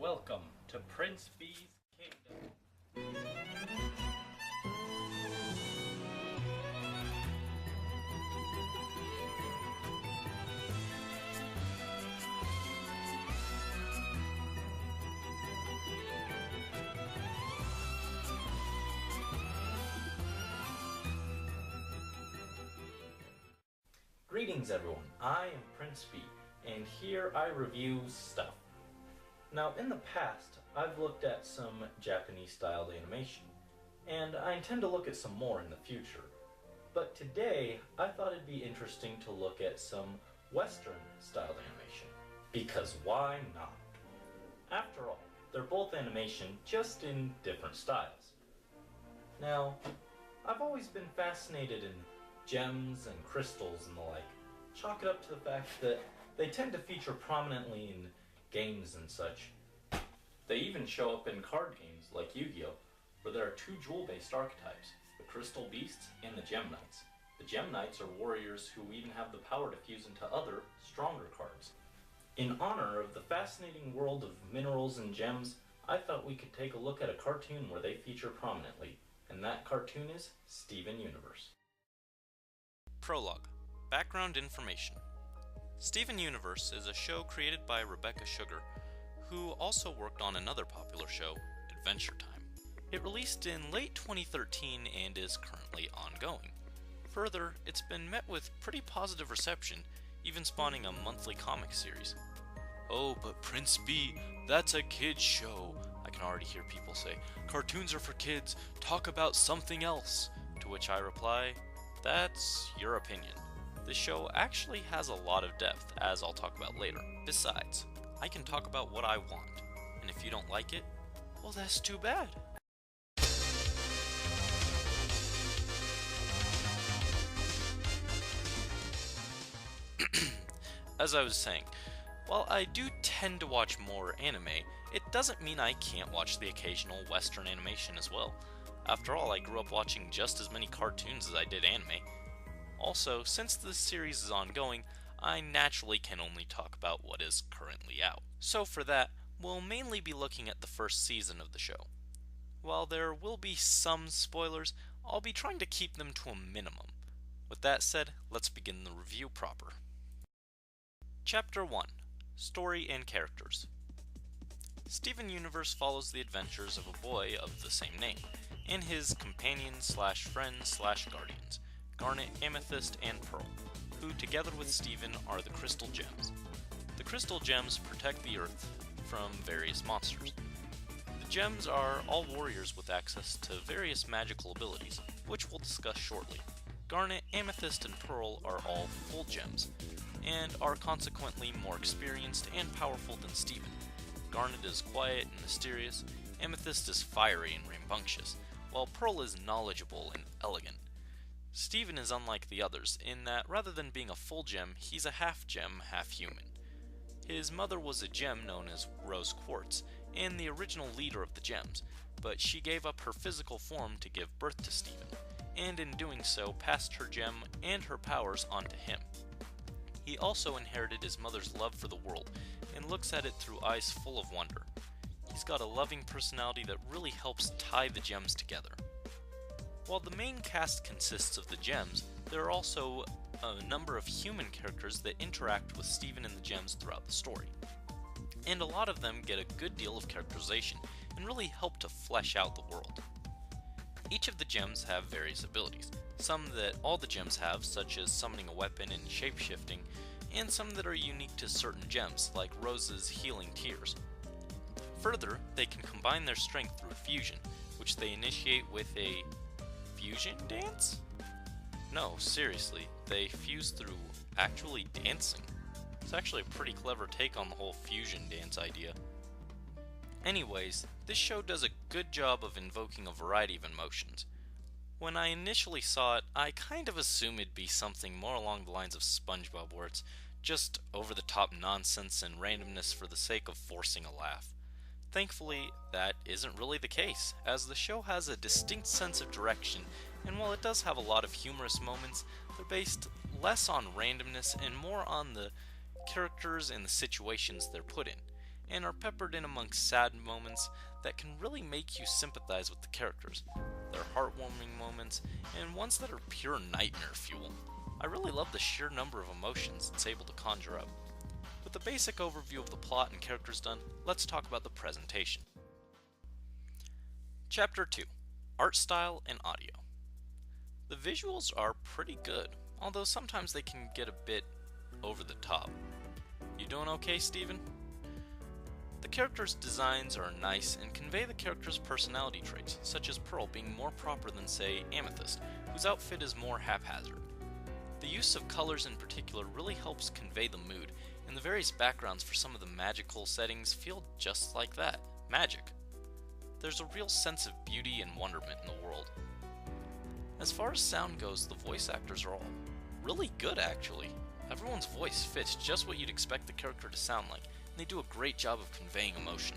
Welcome to Prince B's Kingdom. Greetings everyone, I am Prince B, and here I review stuff. Now in the past, I've looked at some Japanese styled animation, and I intend to look at some more in the future. But today, I thought it'd be interesting to look at some Western styled animation. Because why not? After all, they're both animation, just in different styles. Now, I've always been fascinated in gems and crystals and the like. Chalk it up to the fact that they tend to feature prominently in games and such. They even show up in card games like Yu-Gi-Oh, where there are two jewel-based archetypes, the Crystal Beasts and the Gem Knights. The Gem Knights are warriors who even have the power to fuse into other, stronger cards. In honor of the fascinating world of minerals and gems, I thought we could take a look at a cartoon where they feature prominently, and that cartoon is Steven Universe. Prologue. Background information. Steven Universe is a show created by Rebecca Sugar, who also worked on another popular show, Adventure Time. It released in late 2013 and is currently ongoing. Further, it's been met with pretty positive reception, even spawning a monthly comic series. "Oh, but Prince B, that's a kid's show," I can already hear people say. "Cartoons are for kids, talk about something else." To which I reply, that's your opinion. This show actually has a lot of depth, as I'll talk about later. Besides, I can talk about what I want, and if you don't like it, well, that's too bad. As I was saying, while I do tend to watch more anime, it doesn't mean I can't watch the occasional Western animation as well. After all, I grew up watching just as many cartoons as I did anime. Also, since this series is ongoing, I naturally can only talk about what is currently out. So for that, we'll mainly be looking at the first season of the show. While there will be some spoilers, I'll be trying to keep them to a minimum. With that said, let's begin the review proper. Chapter 1. Story and Characters. Steven Universe follows the adventures of a boy of the same name, and his companions/friends/guardians, Garnet, Amethyst, and Pearl, who together with Steven are the Crystal Gems. The Crystal Gems protect the Earth from various monsters. The Gems are all warriors with access to various magical abilities, which we'll discuss shortly. Garnet, Amethyst, and Pearl are all full gems, and are consequently more experienced and powerful than Steven. Garnet is quiet and mysterious, Amethyst is fiery and rambunctious, while Pearl is knowledgeable and elegant. Steven is unlike the others, in that rather than being a full gem, he's a half gem, half human. His mother was a gem known as Rose Quartz, and the original leader of the gems, but she gave up her physical form to give birth to Steven, and in doing so passed her gem and her powers onto him. He also inherited his mother's love for the world, and looks at it through eyes full of wonder. He's got a loving personality that really helps tie the gems together. While the main cast consists of the gems, there are also a number of human characters that interact with Steven and the gems throughout the story. And a lot of them get a good deal of characterization and really help to flesh out the world. Each of the gems have various abilities, some that all the gems have, such as summoning a weapon and shapeshifting, and some that are unique to certain gems, like Rose's healing tears. Further, they can combine their strength through fusion, which they initiate with a fusion dance? No, seriously, they fuse through actually dancing. It's actually a pretty clever take on the whole fusion dance idea. Anyways, this show does a good job of invoking a variety of emotions. When I initially saw it, I kind of assumed it'd be something more along the lines of SpongeBob, where it's just over-the-top nonsense and randomness for the sake of forcing a laugh. Thankfully, that isn't really the case, as the show has a distinct sense of direction, and while it does have a lot of humorous moments, they're based less on randomness and more on the characters and the situations they're put in. and are peppered in amongst sad moments that can really make you sympathize with the characters. They're heartwarming moments, and ones that are pure nightmare fuel. I really love the sheer number of emotions it's able to conjure up. With the basic overview of the plot and characters done, let's talk about the presentation. Chapter 2: Art Style and Audio. The visuals are pretty good, although sometimes they can get a bit over the top. You doing okay, Steven? The characters' designs are nice and convey the characters' personality traits, such as Pearl being more proper than, say, Amethyst, whose outfit is more haphazard. The use of colors in particular really helps convey the mood, and the various backgrounds for some of the magical settings feel just like that, magic. There's a real sense of beauty and wonderment in the world. As far as sound goes, the voice actors are all really good, actually. Everyone's voice fits just what you'd expect the character to sound like, and they do a great job of conveying emotion.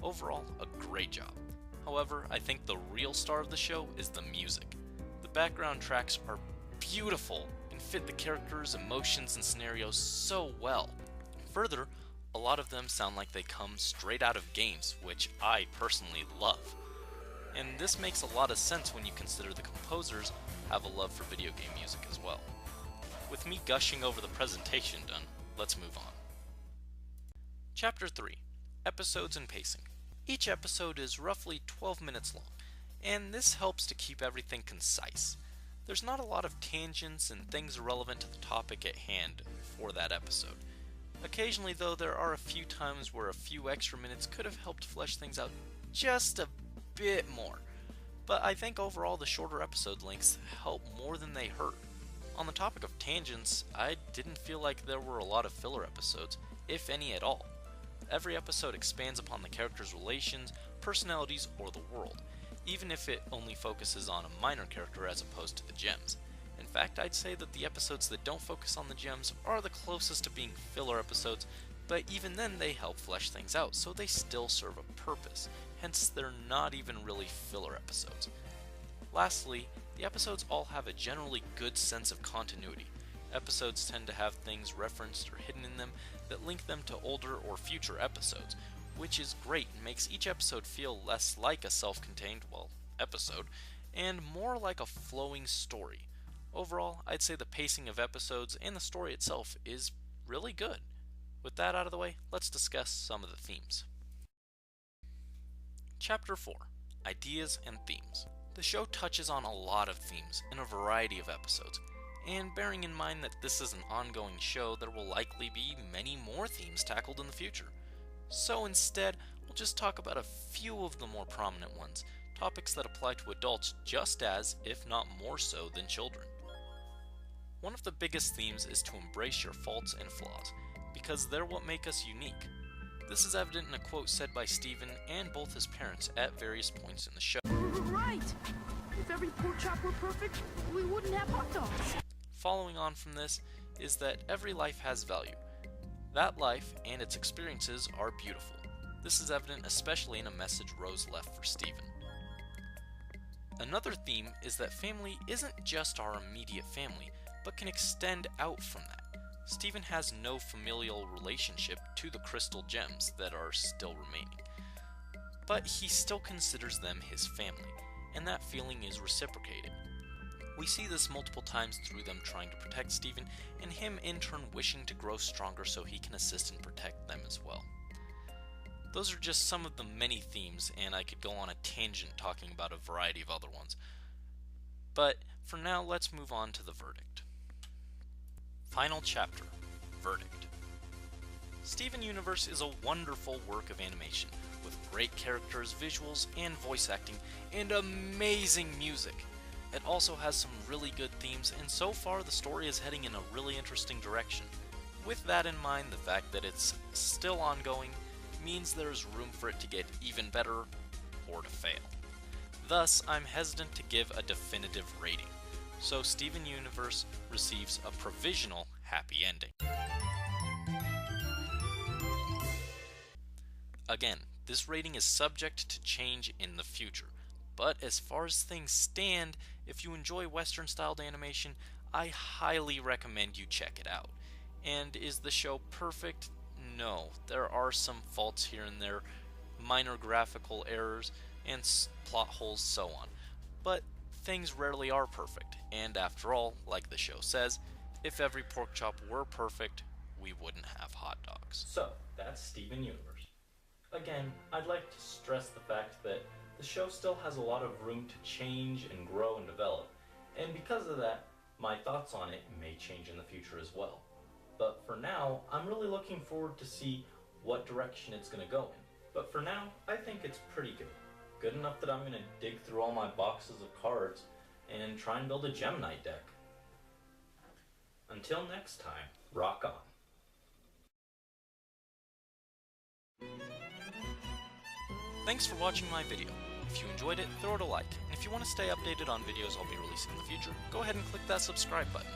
Overall, a great job. However, I think the real star of the show is the music. The background tracks are beautiful and fit the characters, emotions, and scenarios so well. Further, a lot of them sound like they come straight out of games, which I personally love. And this makes a lot of sense when you consider the composers have a love for video game music as well. With me gushing over the presentation done, let's move on. Chapter 3: Episodes and Pacing. Each episode is roughly 12 minutes long, and this helps to keep everything concise. There's not a lot of tangents and things irrelevant to the topic at hand for that episode. Occasionally, though, there are a few times where a few extra minutes could have helped flesh things out just a bit more. But I think overall the shorter episode lengths help more than they hurt. On the topic of tangents, I didn't feel like there were a lot of filler episodes, if any at all. Every episode expands upon the characters' relations, personalities, or the world, even if it only focuses on a minor character as opposed to the gems. In fact, I'd say that the episodes that don't focus on the gems are the closest to being filler episodes, but even then they help flesh things out, so they still serve a purpose, hence they're not even really filler episodes. Lastly, the episodes all have a generally good sense of continuity. Episodes tend to have things referenced or hidden in them that link them to older or future episodes, which is great and makes each episode feel less like a self-contained, episode, and more like a flowing story. Overall, I'd say the pacing of episodes and the story itself is really good. With that out of the way, let's discuss some of the themes. Chapter 4: Ideas and Themes. The show touches on a lot of themes in a variety of episodes, and bearing in mind that this is an ongoing show, there will likely be many more themes tackled in the future. So instead, we'll just talk about a few of the more prominent ones, topics that apply to adults just as, if not more so, than children. One of the biggest themes is to embrace your faults and flaws, because they're what make us unique. This is evident in a quote said by Steven and both his parents at various points in the show. Right! If every pork chop were perfect, we wouldn't have hot dogs. Following on from this is that every life has value. That life and its experiences are beautiful. This is evident especially in a message Rose left for Steven. Another theme is that family isn't just our immediate family, but can extend out from that. Steven has no familial relationship to the crystal gems that are still remaining, but he still considers them his family, and that feeling is reciprocated. We see this multiple times through them trying to protect Steven, and him in turn wishing to grow stronger so he can assist and protect them as well. Those are just some of the many themes, and I could go on a tangent talking about a variety of other ones. But for now, let's move on to the verdict. Final chapter: Verdict. Steven Universe is a wonderful work of animation, with great characters, visuals, and voice acting, and amazing music. It also has some really good themes, and so far the story is heading in a really interesting direction. With that in mind, the fact that it's still ongoing means there's room for it to get even better, or to fail. Thus, I'm hesitant to give a definitive rating, so Steven Universe receives a provisional happy ending. Again, this rating is subject to change in the future, but as far as things stand, if you enjoy Western-styled animation, I highly recommend you check it out. And is the show perfect? no, there are some faults here and there, minor graphical errors, and plot holes, so on. But things rarely are perfect, and after all, like the show says, if every pork chop were perfect, we wouldn't have hot dogs. So, that's Steven Universe. Again, I'd like to stress the fact that the show still has a lot of room to change and grow and develop, and because of that, my thoughts on it may change in the future as well. But for now, I'm really looking forward to see what direction it's going to go in. But for now, I think it's pretty good. Good enough that I'm going to dig through all my boxes of cards and try and build a Gem Knight deck. Until next time, rock on. Thanks for watching my video. If you enjoyed it, throw it a like, and if you want to stay updated on videos I'll be releasing in the future, go ahead and click that subscribe button.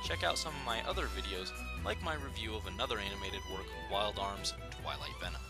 Check out some of my other videos, like my review of another animated work, Wild Arms: Twilight Venom.